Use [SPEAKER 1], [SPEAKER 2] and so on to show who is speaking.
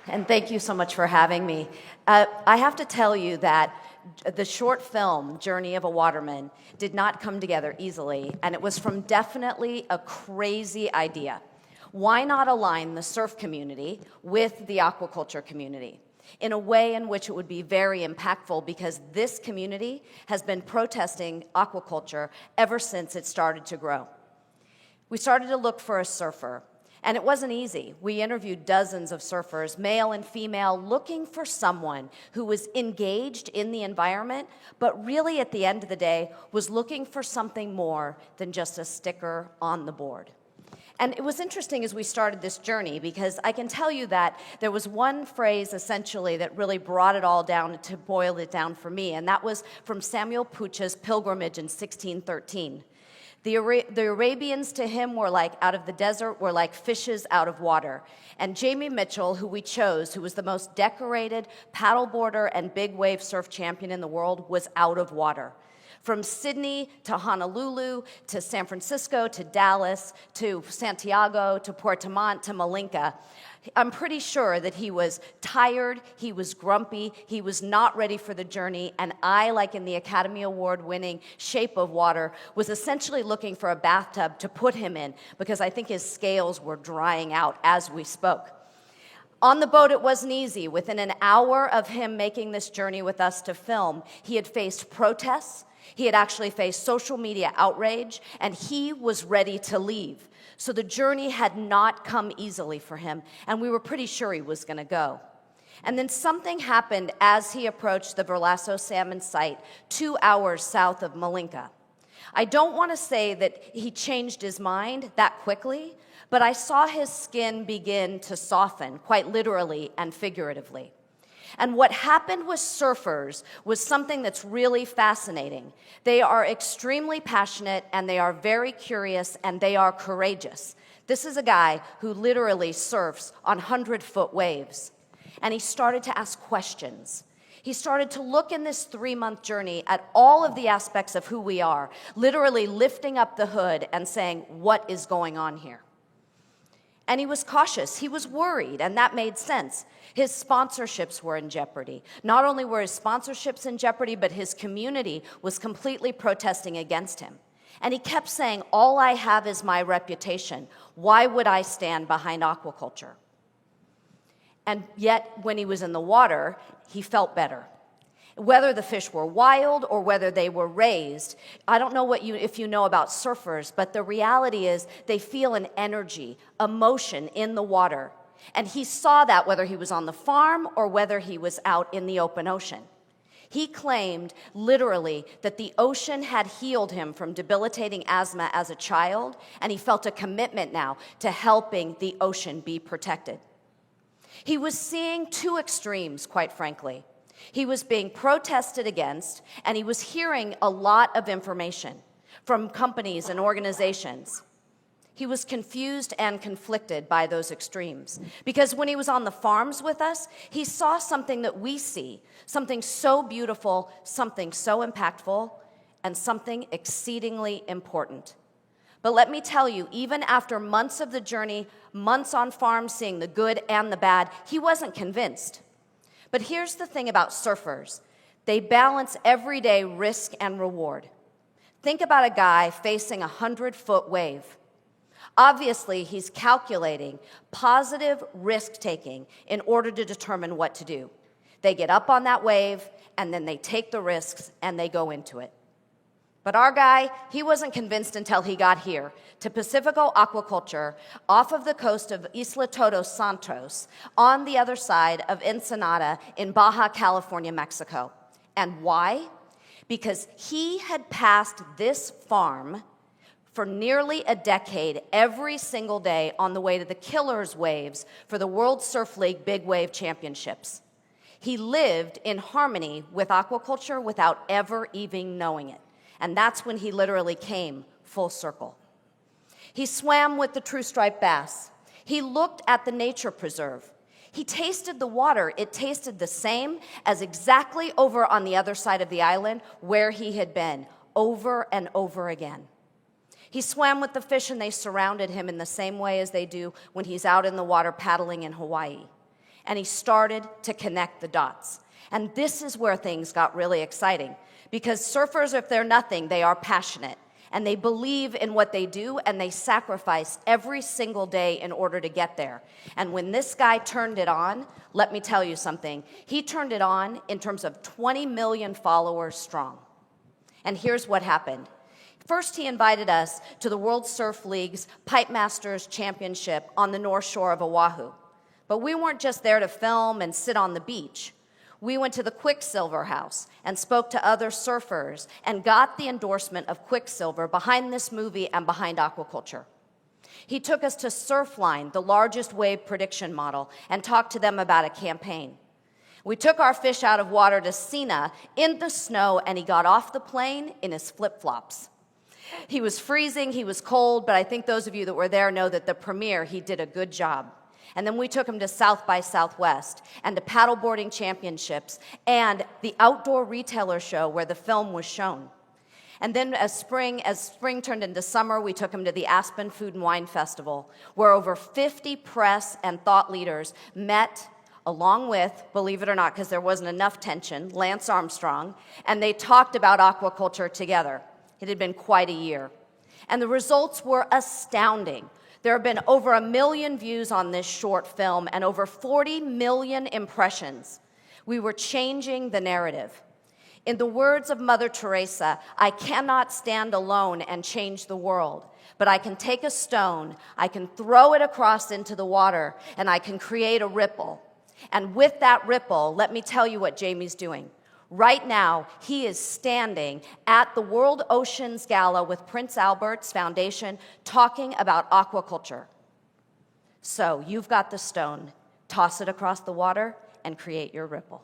[SPEAKER 1] and thank you so much for having me. I have to tell you that the short film, Journey of a Waterman, did not come together easily, and it was from definitely a crazy idea. Why not align the surf community with the aquaculture community in a way in which it would be very impactful, because this community has been protesting aquaculture ever since it started to grow. We started to look for a surfer, and it wasn't easy. We interviewed dozens of surfers, male and female, looking for someone who was engaged in the environment, but really at the end of the day was looking for something more than just a sticker on the board. And it was interesting as we started this journey, because I can tell you that there was one phrase essentially that really brought it all down, to boil it down for me, and that was from Samuel Pucha's pilgrimage in 1613. The Arabians to him were like out of the desert, were like fishes out of water. And Jamie Mitchell, who we chose, who was the most decorated paddleboarder and big wave surf champion in the world, was out of water. From Sydney to Honolulu to San Francisco to Dallas to Santiago to Puerto Montt to Malinka, I'm pretty sure that he was tired, he was grumpy, he was not ready for the journey, and I, like in the Academy Award-winning Shape of Water, was essentially looking for a bathtub to put him in, because I think his scales were drying out as we spoke. On the boat, it wasn't easy. Within an hour of him making this journey with us to film, he had faced protests, he had actually faced social media outrage, and he was ready to leave. So the journey had not come easily for him, and we were pretty sure he was going to go. And then something happened as he approached the Verlasso salmon site 2 hours south of Malinka. I don't want to say that he changed his mind that quickly, but I saw his skin begin to soften, quite literally and figuratively. And what happened with surfers was something that's really fascinating. They are extremely passionate, and they are very curious, and they are courageous. This is a guy who literally surfs on 100-foot waves. And he started to ask questions. He started to look in this 3-month journey at all of the aspects of who we are, literally lifting up the hood and saying, what is going on here? And he was cautious, he was worried, and that made sense. His sponsorships were in jeopardy. Not only were his sponsorships in jeopardy, but his community was completely protesting against him. And he kept saying, all I have is my reputation. Why would I stand behind aquaculture? And yet, when he was in the water, he felt better. Whether the fish were wild or whether they were raised, I don't know if you know about surfers, but the reality is they feel an energy, emotion in the water. And he saw that whether he was on the farm or whether he was out in the open ocean. He claimed, literally, that the ocean had healed him from debilitating asthma as a child, and he felt a commitment now to helping the ocean be protected. He was seeing two extremes, quite frankly. He was being protested against, and he was hearing a lot of information from companies and organizations. He was confused and conflicted by those extremes, because when he was on the farms with us, he saw something that we see, something so beautiful, something so impactful, and something exceedingly important. But let me tell you, even after months of the journey, months on farms seeing the good and the bad, he wasn't convinced. But here's the thing about surfers. They balance everyday risk and reward. Think about a guy facing a 100-foot wave. Obviously, he's calculating positive risk-taking in order to determine what to do. They get up on that wave, and then they take the risks, and they go into it. But our guy, he wasn't convinced until he got here to Pacifico Aquaculture off of the coast of Isla Todos Santos on the other side of Ensenada in Baja California, Mexico. And why? Because he had passed this farm for nearly a decade every single day on the way to the Killers Waves for the World Surf League Big Wave Championships. He lived in harmony with aquaculture without ever even knowing it. And that's when he literally came full circle. He swam with the true striped bass. He looked at the nature preserve. He tasted the water. It tasted the same as exactly over on the other side of the island where he had been, over and over again. He swam with the fish, and they surrounded him in the same way as they do when he's out in the water paddling in Hawaii. and he started to connect the dots. And this is where things got really exciting, because surfers, if they're nothing, they are passionate, and they believe in what they do, and they sacrifice every single day in order to get there. And when this guy turned it on, let me tell you something. He turned it on in terms of 20 million followers strong. And here's what happened. First, he invited us to the World Surf League's Pipe Masters Championship on the North Shore of Oahu. But we weren't just there to film and sit on the beach. We went to the Quicksilver House and spoke to other surfers and got the endorsement of Quicksilver behind this movie and behind Aquaculture. He took us to Surfline, the largest wave prediction model, and talked to them about a campaign. We took our fish out of water to Sina in the snow, and he got off the plane in his flip-flops. He was freezing, he was cold, but I think those of you that were there know that the premiere, he did a good job. And then we took him to South by Southwest and to paddleboarding championships and the outdoor retailer show where the film was shown. And then as spring turned into summer, we took him to the Aspen Food and Wine Festival, where over 50 press and thought leaders met, along with, believe it or not, because there wasn't enough tension, Lance Armstrong, and they talked about aquaculture together. It had been quite a year. And the results were astounding. There have been over 1 million views on this short film and over 40 million impressions. We were changing the narrative. In the words of Mother Teresa, I cannot stand alone and change the world, but I can take a stone, I can throw it across into the water, and I can create a ripple. And with that ripple, let me tell you what Jamie's doing. Right now, he is standing at the World Oceans Gala with Prince Albert's Foundation talking about aquaculture. So you've got the stone. Toss it across the water and create your ripple.